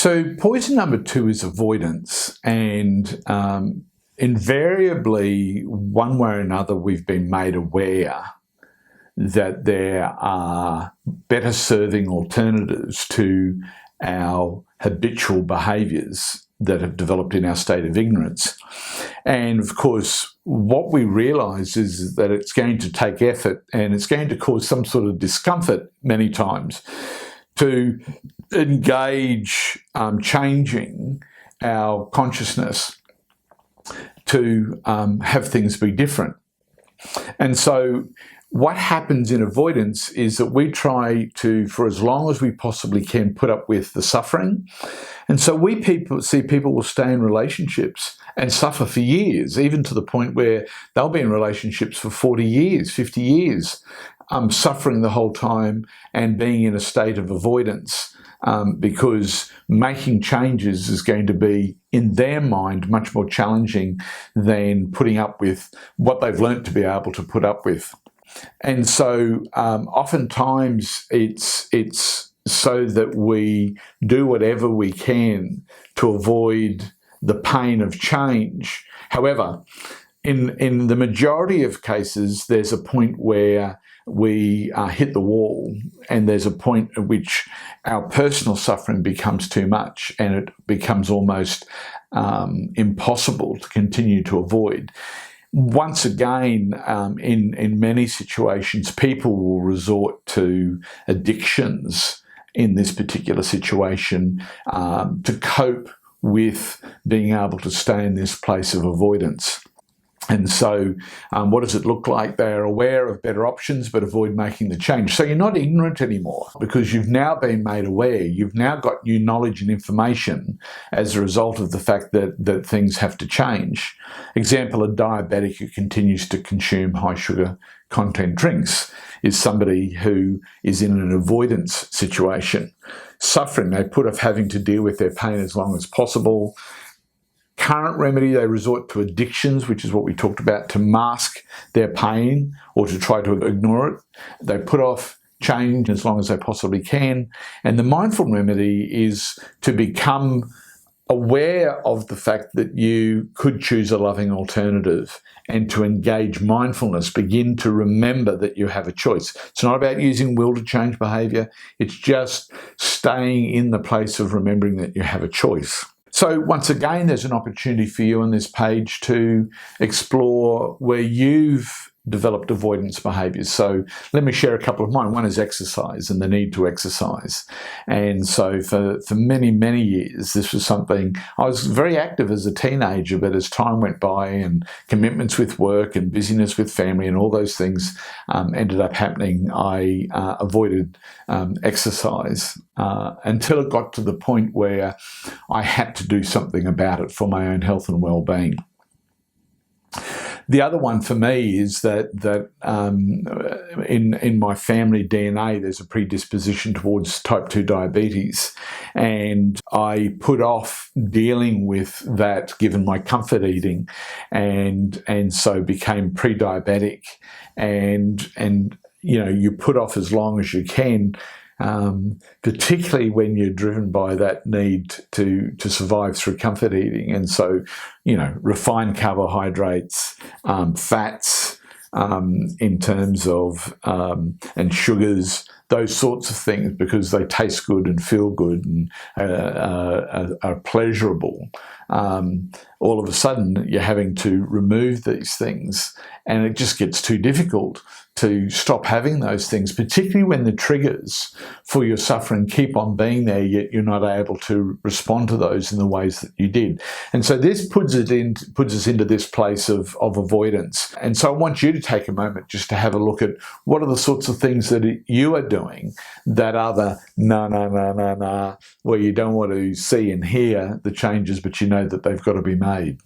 So poison number 2 is avoidance, and invariably, one way or another, we've been made aware that there are better serving alternatives to our habitual behaviours that have developed in our state of ignorance. And of course, what we realise is that it's going to take effort and it's going to cause some sort of discomfort many times to engage changing our consciousness to have things be different. And so what happens in avoidance is that we try to, for as long as we possibly can, put up with the suffering. And so we see people will stay in relationships and suffer for years, even to the point where they'll be in relationships for 40 years, 50 years, suffering the whole time and being in a state of avoidance, because making changes is going to be, in their mind, much more challenging than putting up with what they've learnt to be able to put up with. And so oftentimes it's so that we do whatever we can to avoid the pain of change. However, in the majority of cases, there's a point where we hit the wall, and there's a point at which our personal suffering becomes too much and it becomes almost impossible to continue to avoid. Once again, in many situations, people will resort to addictions in this particular situation to cope with being able to stay in this place of avoidance. And so what does it look like? They are aware of better options but avoid making the change. So you're not ignorant anymore, because you've now been made aware. You've now got new knowledge and information as a result of the fact that things have to change. Example, a diabetic who continues to consume high sugar content drinks is somebody who is in an avoidance situation. Suffering, they put off having to deal with their pain as long as possible. Current remedy, they resort to addictions, which is what we talked about, to mask their pain or to try to ignore it. They put off change as long as they possibly can. And the mindful remedy is to become aware of the fact that you could choose a loving alternative and to engage mindfulness, begin to remember that you have a choice. It's not about using will to change behaviour. It's just staying in the place of remembering that you have a choice. So once again, there's an opportunity for you on this page to explore where you've developed avoidance behaviours. So let me share a couple of mine. One is exercise and the need to exercise. And so for many, many years, this was something, I was very active as a teenager, but as time went by and commitments with work and busyness with family and all those things ended up happening, I avoided exercise until it got to the point where I had to do something about it for my own health and well-being. The other one for me is that in my family DNA, there's a predisposition towards type 2 diabetes, and I put off dealing with that given my comfort eating, and so became pre-diabetic, and you know, you put off as long as you can. Particularly when you're driven by that need to survive through comfort eating. And so, you know, refined carbohydrates, fats in terms of, and sugars, those sorts of things, because they taste good and feel good and are pleasurable. All of a sudden, you're having to remove these things, and it just gets too difficult to stop having those things, particularly when the triggers for your suffering keep on being there, yet you're not able to respond to those in the ways that you did. And so this puts us into this place of avoidance. And so I want you to take a moment just to have a look at what are the sorts of things that you are doing that are the nah, where you don't want to see and hear the changes, but you know that they've got to be made.